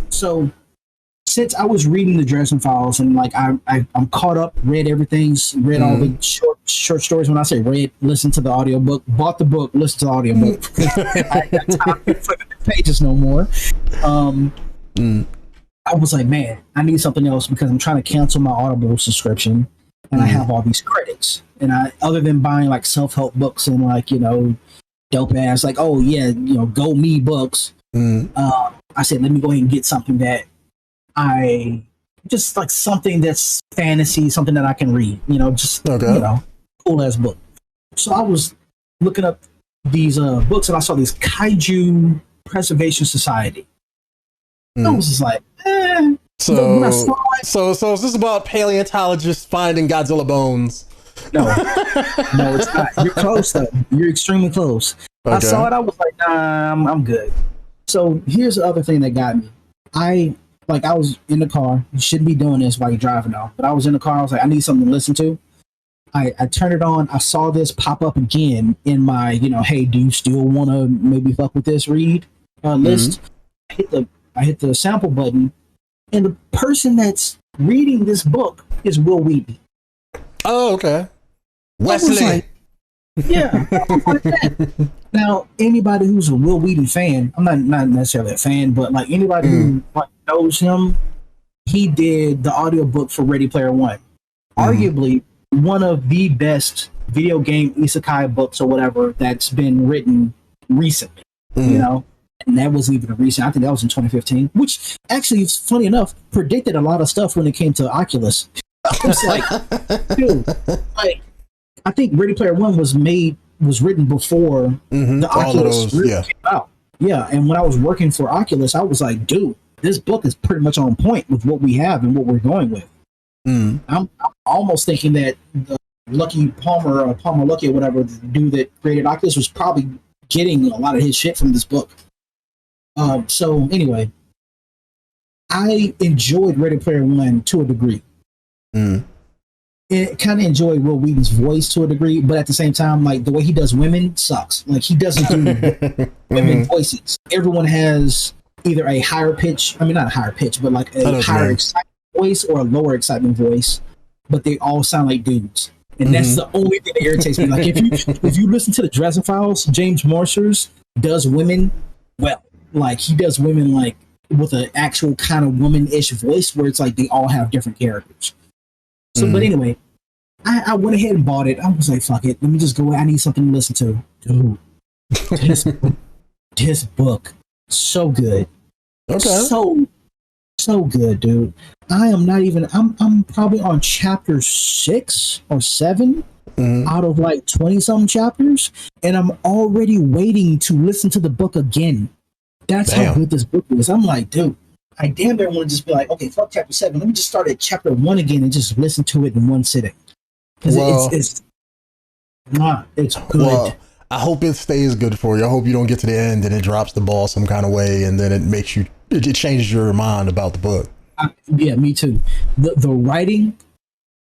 So since I was reading the Dresden Files and like I'm caught up, read everything, read all the short stories. When I say read, listen to the audiobook, bought the book, listen to the audiobook. I ain't got time to flip the pages no more. I was like, man, I need something else because I'm trying to cancel my Audible subscription, and I have all these credits. And other than buying like self-help books and like, you know, dope ass, like, oh yeah, you know, go me books. I said, let me go ahead and get something that I just like something that's fantasy, something that I can read, you know, just, you know, cool ass book. So I was looking up these books and I saw this Kaiju Preservation Society. I was just like, So is this about paleontologists finding Godzilla bones? No, it's not. You're close though. You're extremely close. Okay. I saw it. I was like, nah, I'm good. So here's the other thing that got me. I was in the car. You shouldn't be doing this while you're driving though. But I was in the car. I was like, I need something to listen to. I turned it on. I saw this pop up again in my, you know, hey, do you still want to maybe fuck with this read list? I hit the sample button, and the person that's reading this book is Will Wheaton. Oh, okay. Wesley. Like, yeah. Now, anybody who's a Will Wheaton fan, I'm not necessarily a fan, but like anybody who like, knows him, he did the audiobook for Ready Player One. Arguably one of the best video game isekai books or whatever that's been written recently, you know? And that wasn't even a recent, I think that was in 2015, which actually, it's funny enough, predicted a lot of stuff when it came to Oculus. I was like, dude, like, I think Ready Player One was written before the Oculus really came out. Yeah, and when I was working for Oculus, I was like, dude, this book is pretty much on point with what we have and what we're going with. I'm almost thinking that the Lucky Palmer or Palmer Lucky or whatever, the dude that created Oculus, was probably getting a lot of his shit from this book. So anyway, I enjoyed Ready Player One to a degree. It kind of enjoyed Will Wheaton's voice to a degree, but at the same time, like the way he does women sucks. Like he doesn't do women voices. Everyone has either a higher pitch, I mean not a higher pitch, but like a higher excitement voice or a lower excitement voice, but they all sound like dudes. And that's the only thing that irritates me. Like if you listen to the Dresden Files, James Marshers does women well. Like he does women like with an actual kind of woman-ish voice where it's like they all have different characters. So, but anyway, I went ahead and bought it. I was like, fuck it. Let me just go. I need something to listen to. Dude, this book, so good. Okay. So good, dude. I am not even, I'm probably on chapter 6 or 7 out of like 20-something chapters. And I'm already waiting to listen to the book again. That's how good this book is. I'm like, dude, I damn near want to just be like, okay, fuck chapter 7. Let me just start at chapter 1 again and just listen to it in one sitting. Because it's good. Well, I hope it stays good for you. I hope you don't get to the end and it drops the ball some kind of way and then it changes your mind about the book. Yeah, me too. The writing,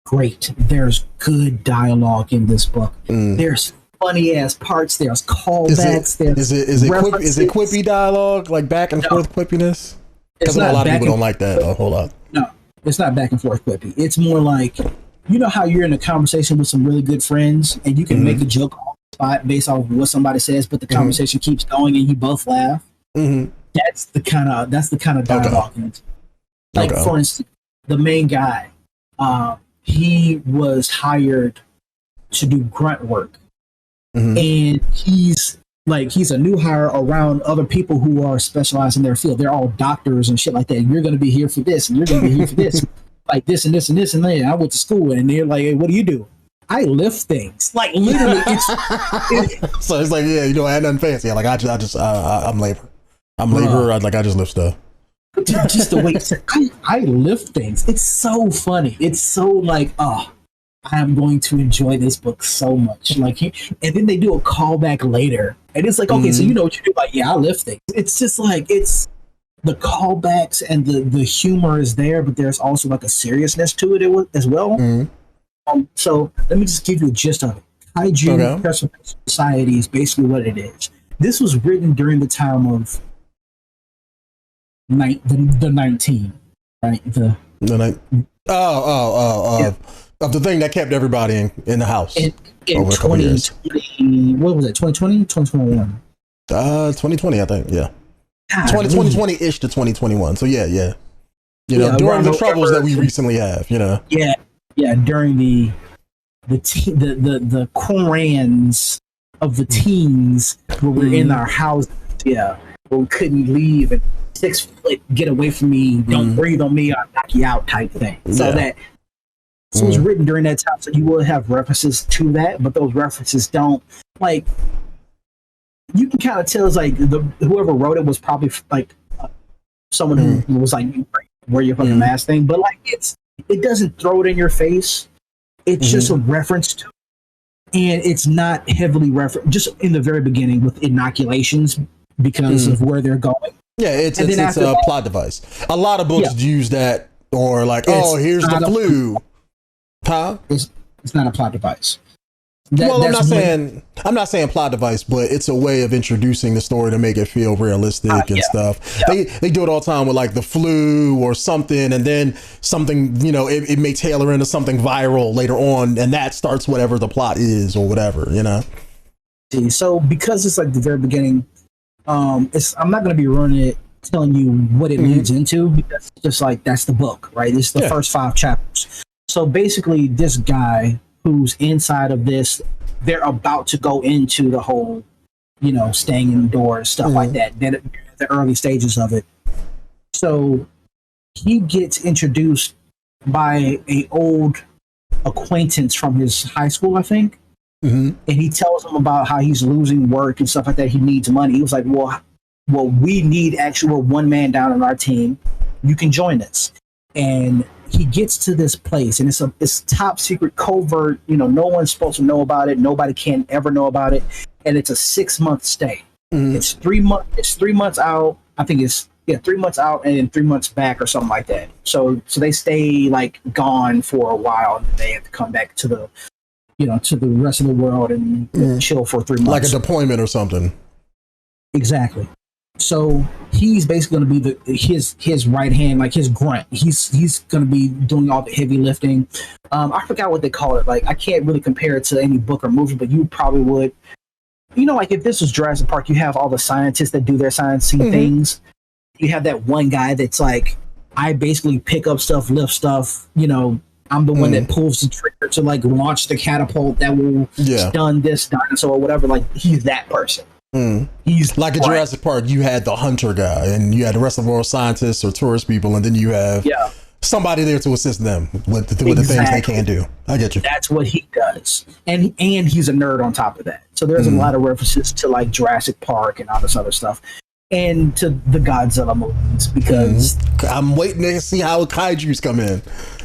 great. There's good dialogue in this book. There's funny ass parts. There's callbacks. Is it quippy dialogue, like back and forth quippiness? Because a lot of people don't like that a whole lot. No, it's not back and forth quippy. It's more like, you know how you're in a conversation with some really good friends and you can make a joke on the spot based off of what somebody says, but the conversation keeps going and you both laugh. That's the kind of dialogue. Like for instance, the main guy, he was hired to do grunt work. And he's a new hire around other people who are specialized in their field. They're all doctors and shit like that. You're going to be here for this, and you're going to be here for this, like this and this and this and that. I went to school, and they're like, "Hey, what do you do?" I lift things. Like literally, so it's like, yeah, you know, I had nothing fancy. Like I'm labor. I'm labor. I just lift stuff. Just the way I lift things. It's so funny. It's so like, I'm going to enjoy this book so much. Like, and then they do a callback later, and it's like, okay, so you know what you do? Like, yeah, I lift things. It's just like it's the callbacks and the humor is there, but there's also like a seriousness to it as well. So let me just give you a gist of it. Kaiju Preservation Society is basically what it is. This was written during the time of the 19, right? The night. Of the thing that kept everybody in the house in over a couple years. What was it? 2020, 2021? 2020, I think. Yeah, God, 2020-ish to 2021. So yeah. You know, during the troubles that we recently have. You know. Yeah. During the Korans of the teens where we're in our house, where we couldn't leave and 6 foot, get away from me, don't breathe on me, I'll knock you out type thing. So it was written during that time, so you will have references to that, but those references don't, like, you can kind of tell it's like whoever wrote it was probably like someone who was like, wear your fucking mask thing, but like it doesn't throw it in your face. It's just a reference to, and it's not heavily referenced, just in the very beginning with inoculations because of where they're going. Yeah, it's a plot device. A lot of books use that, or like, here's the flu. Huh? It's not a plot device. I'm not saying plot device, but it's a way of introducing the story to make it feel realistic and stuff. Yeah. They do it all the time with like the flu or something, and then something, you know, it may tailor into something viral later on, and that starts whatever the plot is or whatever, you know. So because it's like the very beginning, I'm not going to be running it, telling you what it leads into, because it's just like that's the book, right? It's the first 5 chapters. So basically, this guy who's inside of this, they're about to go into the whole, you know, staying indoors, stuff like that. Then the early stages of it. So he gets introduced by a old acquaintance from his high school, I think. And he tells him about how he's losing work and stuff like that. He needs money. He was like, well, we need we're one man down on our team. You can join us. And he gets to this place, and it's top secret, covert. You know, no one's supposed to know about it. Nobody can ever know about it. And it's a 6-month stay. It's 3 months. It's 3 months out. I think it's 3 months out and then 3 months back or something like that. So they stay like gone for a while, and they have to come back to the, you know, to the rest of the world and chill for 3 months, like a deployment or something. Exactly. So he's basically going to be his right hand, like his grunt. He's going to be doing all the heavy lifting. I forgot what they call it. Like, I can't really compare it to any book or movie, but you probably would. You know, like if this was Jurassic Park, you have all the scientists that do their sciencey things. You have that one guy that's like, I basically pick up stuff, lift stuff. You know, I'm the one that pulls the trigger to like launch the catapult that will stun this dinosaur or whatever. Like, he's that person. He's like in Jurassic Park, you had the hunter guy, and you had the rest of the world scientists or tourist people, and then you have somebody there to assist them with the things they can do. I get you. That's what he does, and he's a nerd on top of that. So there's a lot of references to like Jurassic Park and all this other stuff, and to the Godzilla movies, because I'm waiting to see how kaiju's come in.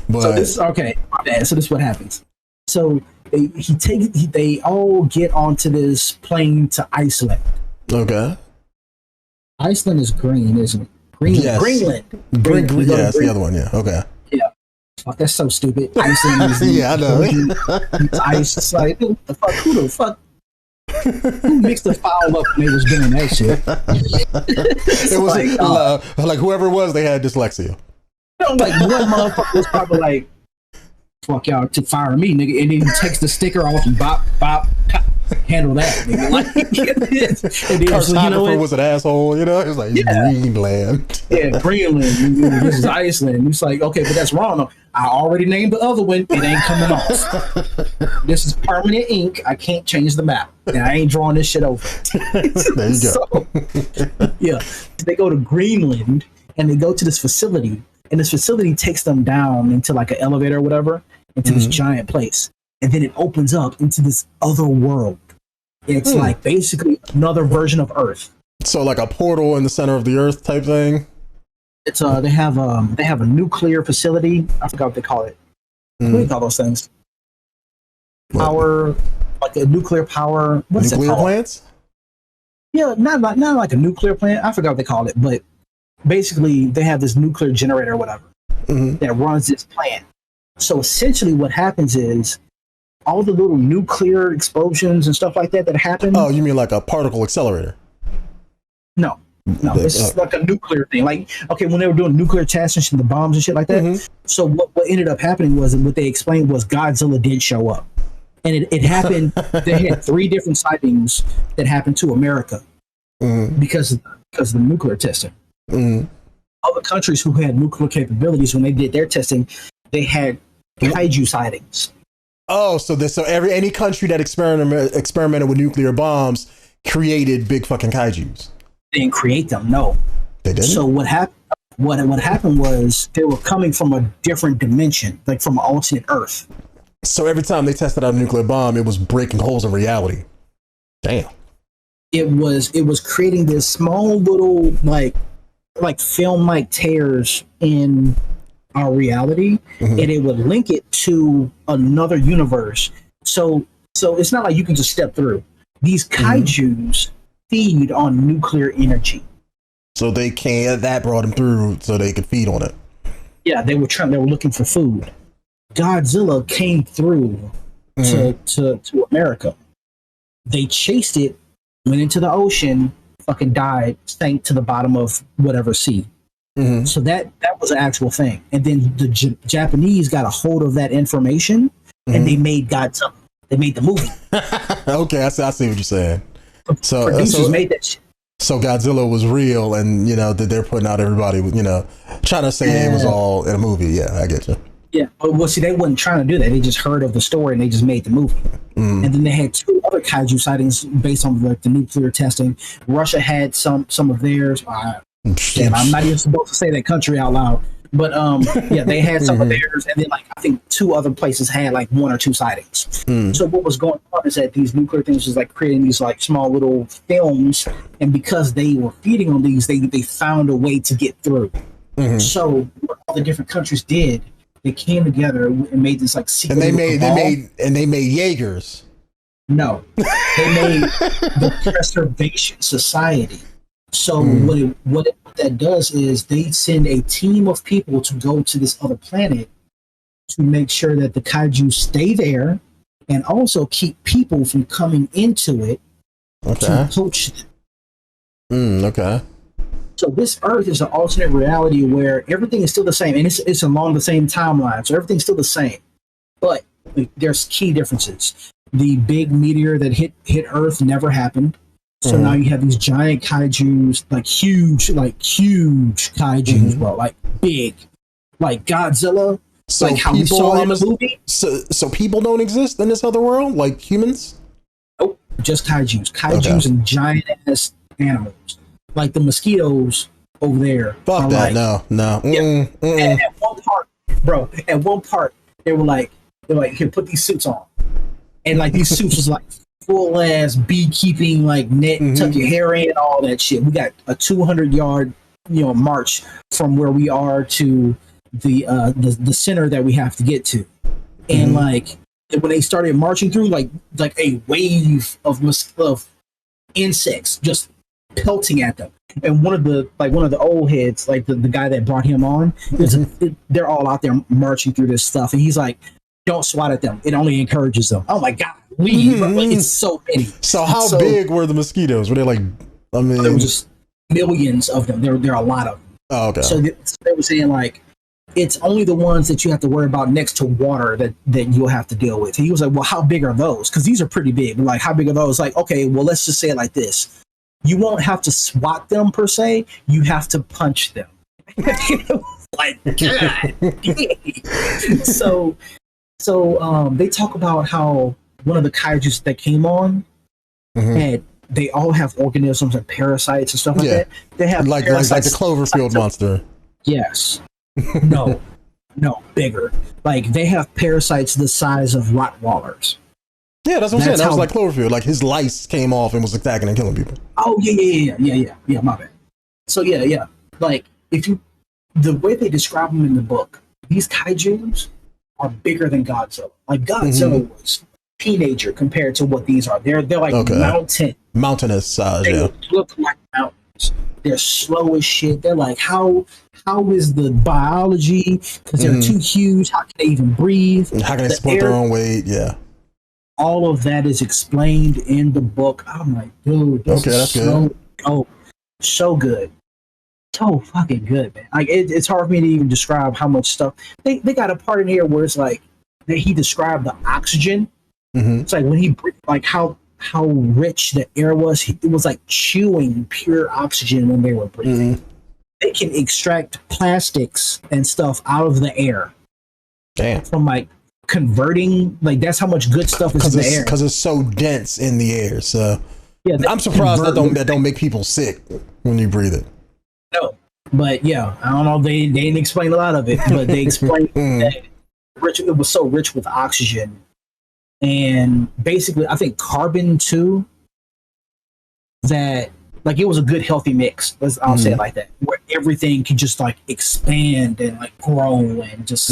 But so this so this is what happens. So they all get onto this plane to Iceland. Okay. Iceland is green, isn't it? Greenland. Yes. Greenland. Yeah, that's the other one. Yeah. Okay. Yeah. Fuck, that's so stupid. Iceland is I know. It's ice. It's like, who the fuck? Who mixed the file up when they was doing that shit? It was like whoever it was, they had dyslexia. You know, like one motherfucker was probably like, fuck y'all to fire me, nigga, and then he takes the sticker off and bop, handle that, nigga. Like, and then, cartographer was an asshole, you know? It was like, Greenland. Yeah, Greenland. This is Iceland. It's like, okay, but that's wrong though. I already named the other one. It ain't coming off. This is permanent ink. I can't change the map. And I ain't drawing this shit over. There you go. They go to Greenland and they go to this facility. And this facility takes them down into like an elevator or whatever, into this giant place. And then it opens up into this other world. It's like basically another version of Earth. So like a portal in the center of the Earth type thing? It's they have a nuclear facility. I forgot what they call it. What do you call those things? Power, like a nuclear power. What's nuclear plants? Yeah, not like a nuclear plant. I forgot what they call it, but basically they have this nuclear generator or whatever that runs this plant. So essentially what happens is all the little nuclear explosions and stuff like that happen. Oh, you mean like a particle accelerator? No. No, this is like a nuclear thing. Like, okay, when they were doing nuclear tests and the bombs and shit like that. So what ended up happening was, and what they explained was, Godzilla did show up, and it happened. They had 3 different sightings that happened to America because of the nuclear testing. Other countries who had nuclear capabilities, when they did their testing, they had kaiju sightings. Oh, so any country that experimented with nuclear bombs created big fucking kaijus. They didn't create them, no. They didn't? So what happened? What happened was, they were coming from a different dimension, like from an alternate Earth. So every time they tested out a nuclear bomb, it was breaking holes in reality. Damn. It was creating this small little like film-like tears in our reality, and it would link it to another universe. So it's not like you can just step through. These kaijus feed on nuclear energy. So that brought them through so they could feed on it. Yeah, they were looking for food. Godzilla came through to America. They chased it, went into the ocean, fucking died, sank to the bottom of whatever sea. So that was an actual thing. And then the Japanese got a hold of that information, and they made Godzilla. They made the movie. Okay, I see what you're saying. So producers made that shit. So Godzilla was real, and that they're putting out everybody, trying to say it was all in a movie. Yeah, I get you. Yeah, but see, they wasn't trying to do that. They just heard of the story and they just made the movie. And then they had 2 other kaiju sightings based on the nuclear testing. Russia had some of theirs. Damn, I'm not even supposed to say that country out loud. But yeah, they had some of theirs, and then I think 2 other places had 1 or 2 sightings. So what was going on is that these nuclear things was creating these small little films, and because they were feeding on these, they found a way to get through. So what all the different countries did, they came together and made this secret. And they made Jaegers. No, they made the Preservation Society. So what that does is they send a team of people to go to this other planet to make sure that the kaiju stay there, and also keep people from coming into it to poach them. Okay. So this Earth is an alternate reality where everything is still the same, and it's along the same timeline, so everything's still the same. But there's key differences. The big meteor that hit Earth never happened. So now you have these giant kaijus, huge kaijus, bro, big, like Godzilla, so how we saw in the movie. So people don't exist in this other world, like humans? Nope, just kaijus and giant ass animals, like the mosquitoes over there. Fuck that, no. At one part, they were like, here, put these suits on, and these suits was full ass beekeeping, net, tuck your hair in, all that shit. We got a 200-yard, march from where we are to the center that we have to get to, and when they started marching through, like a wave of insects just pelting at them. And one of the old heads, the guy that brought him on, they're all out there marching through this stuff, and he's like, don't swat at them. It only encourages them. Oh my God, leave. It's so many. So how big were the mosquitoes? Were they there were just millions of them. There are a lot of them. Oh, okay. So they were saying it's only the ones that you have to worry about next to water that you'll have to deal with. And he was like, well, how big are those? Because these are pretty big. But how big are those? Okay, well, let's just say it like this. You won't have to swat them per se. You have to punch them. God. So they talk about how one of the kaijus that came on had, they all have organisms and parasites and stuff like that. They have like the Cloverfield monster. Yes. No, bigger. They have parasites the size of Rottweilers. Yeah, that's what I'm saying. That was like Cloverfield. His lice came off and was attacking and killing people. Oh yeah. My bad. So yeah. The way they describe them in the book, these kaijus are bigger than Godzilla. Godzilla was a teenager compared to what these are. They're mountainous size. They look like mountains. They're slow as shit. They're how is the biology? Because they're too huge. How can they even breathe? How can they support their own weight? Yeah. All of that is explained in the book. I'm like, dude, this is that's so good. dope. So good. So fucking good, man. Like it's hard for me to even describe how much stuff they got a part in here where it's like that he described the oxygen. It's like when he like how rich the air was. It was like chewing pure oxygen when they were breathing. They can extract plastics and stuff out of the air. Damn. From like converting, like that's how much good stuff is in the air. Because it's so dense in the air. So yeah, I'm surprised that don't make people sick when you breathe it. No, but yeah, I don't know. They didn't explain a lot of it, but they explained that it was so rich with oxygen, and basically, I think carbon too. That like it was a good healthy mix. I'll say it like that, where everything can just like expand and like grow and just.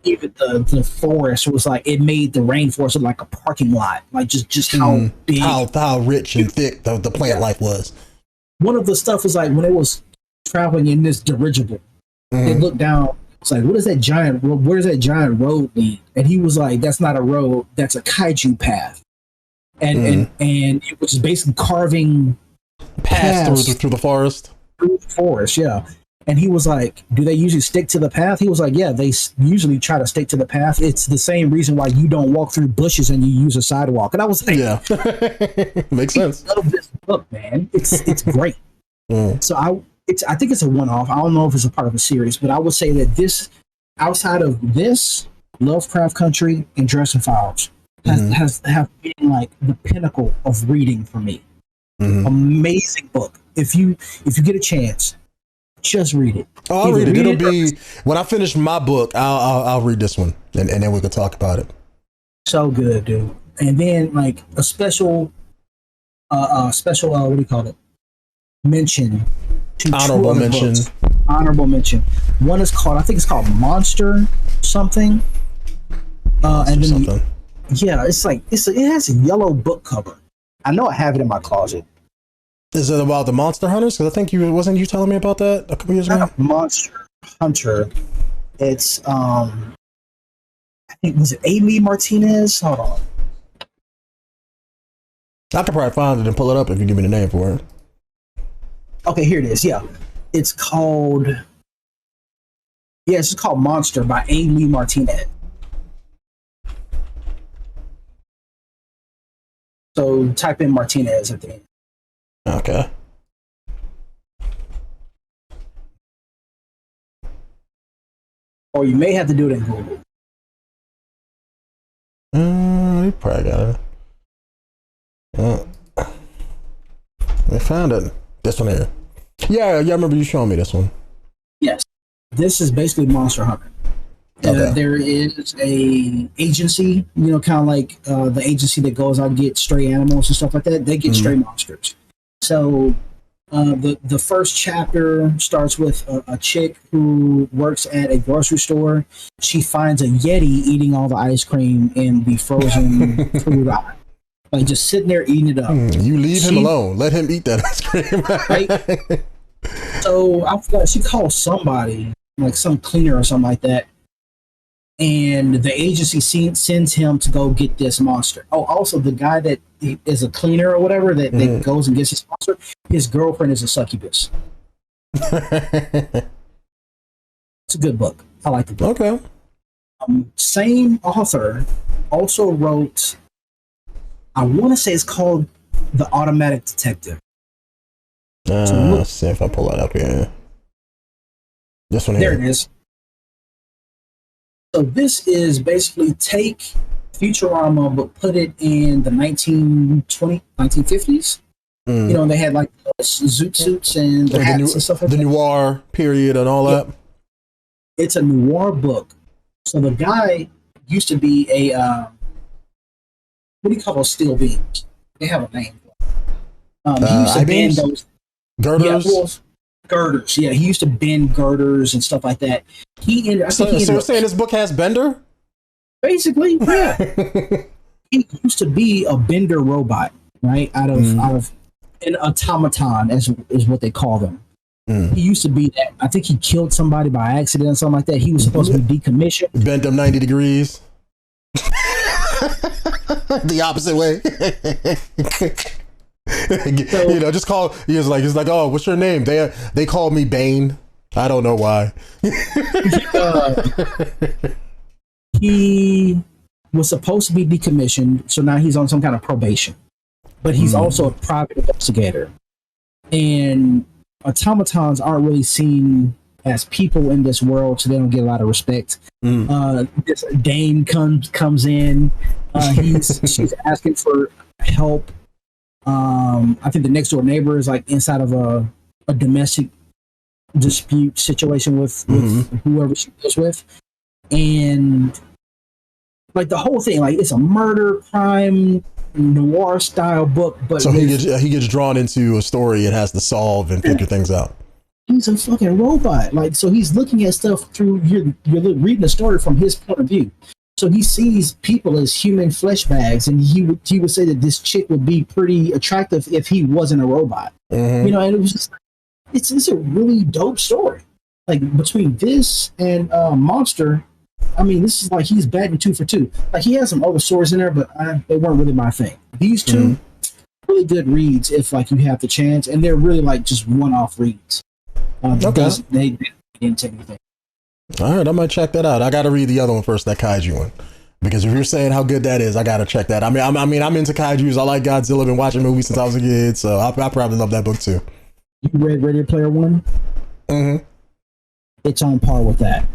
Even the forest was like it made the rainforest look like a parking lot, like just how big, how rich and thick the plant life was. One of the stuff is like when it was traveling in this dirigible, they looked down. It's like, what is that giant? Where's that giant road lead? And he was like, "That's not a road. That's a kaiju path." And it was basically carving paths through the forest. Through the forest, yeah. And he was like, "Do they usually stick to the path?" He was like, "Yeah, they usually try to stick to the path. It's the same reason why you don't walk through bushes and you use a sidewalk." And I was like, "Yeah, makes sense." I love this book, man. It's great. So I think it's a one-off. I don't know if it's a part of a series, but I would say that this, outside of this, Lovecraft Country and Dresden Files have been like the pinnacle of reading for me. Amazing book. If you get a chance. Just read it. Oh, I'll read it. It'll be when I finish my book. I'll read this one, and then we can talk about it. So good, dude. And then like a special, what do you call it? Mention. Honorable mention. Books. Honorable mention. One is called, I think it's called Monster something. And then something. Yeah, it's like it has a yellow book cover. I know I have it in my closet. Is it about the Monster Hunters? Because I think wasn't you telling me about that a couple years ago? Monster Hunter. It's I think was it Amy Martinez? Hold on. I could probably find it and pull it up if you give me the name for it. Okay, here it is. Yeah, it's called. Yeah, it's just called Monster by Amy Martinez. So type in Martinez at the end. Okay. Or you may have to do it in Google. You probably got it. I found it. This one here. Yeah, I remember you showing me this one. Yes. This is basically Monster Hunter. Okay. There is a agency, kind of like the agency that goes out and get stray animals and stuff like that. They get stray monsters. So the first chapter starts with a chick who works at a grocery store. She finds a Yeti eating all the ice cream in the frozen food aisle. Like just sitting there eating it up. You leave him alone. Let him eat that ice cream. Right? So I forgot, she calls somebody, like some cleaner or something like that. And the agency sends him to go get this monster. Oh, also the guy that is a cleaner or whatever that goes and gets this monster, his girlfriend is a succubus. It's a good book. I like the book. Okay. Same author also wrote, I want to say it's called The Automatic Detective. Let's see if I pull that up here. This one here. There it is. So this is basically take Futurama, but put it in the 1950s. They had like zoot suits and the hats and stuff like that. The noir period and all that. It's a noir book. So the guy used to be a, what do you call those steel beams? They have a name. He used to bend those. Girders? Yeah, girders. Yeah, he used to bend girders and stuff like that. So you're saying this book has bender? Basically, yeah. He used to be a bender robot, right? Out of an automaton, is what they call them. He used to be that. I think he killed somebody by accident or something like that. He was supposed to be decommissioned. Bent them 90 degrees. The opposite way. So, you know, just call. He's like, oh, what's your name? They call me Bane. I don't know why. He was supposed to be decommissioned, so now he's on some kind of probation. But he's also a private investigator, and automatons aren't really seen as people in this world, so they don't get a lot of respect. This dame comes in. She's asking for help. I think the next door neighbor is like inside of a domestic dispute situation with whoever she lives with, and like the whole thing, like it's a murder crime noir style book. But so he gets drawn into a story and has to solve and figure things out. He's a fucking robot. Like, so he's looking at stuff through, you're reading the story from his point of view. So he sees people as human flesh bags, and he would say that this chick would be pretty attractive if he wasn't a robot. You know, and it was just, it's a really dope story. Like between this and Monster, I mean, this is like he's batting 2 for 2. Like he has some other stories in there, but they weren't really my thing. These two really good reads if like you have the chance, and they're really like just one-off reads. Okay. They didn't take anything. All right, I might check that out. I got to read the other one first, that Kaiju one, because if you're saying how good that is, I got to check that. I mean, I'm into Kaijus. I like Godzilla. Been watching movies since I was a kid, so I probably love that book too. You read Ready Player One? It's on par with that.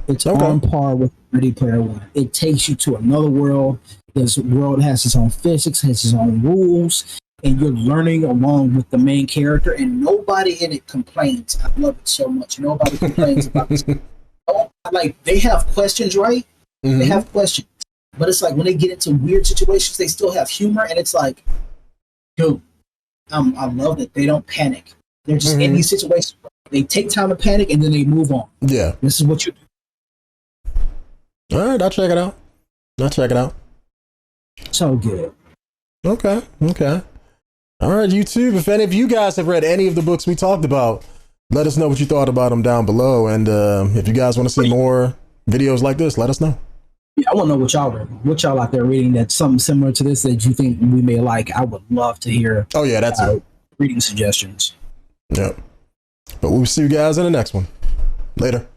It's on par with Ready Player One. It takes you to another world. This world has its own physics, has its own rules, and you're learning along with the main character, and nobody in it complains. I love it so much. Nobody complains about this. Like, they have questions, right? They have questions. But it's like when they get into weird situations, they still have humor, and it's like, dude, I love that they don't panic. They're just in these situations. They take time to panic, and then they move on. Yeah. This is what you do. All right, I'll check it out. So good. Okay. All right, YouTube, if any of you guys have read any of the books we talked about, let us know what you thought about them down below. And if you guys want to see more videos like this, let us know. Yeah, I want to know what y'all read. What y'all out there reading that's something similar to this that you think we may like. I would love to hear. Oh, yeah, that's it. Reading suggestions. Yep. But we'll see you guys in the next one. Later.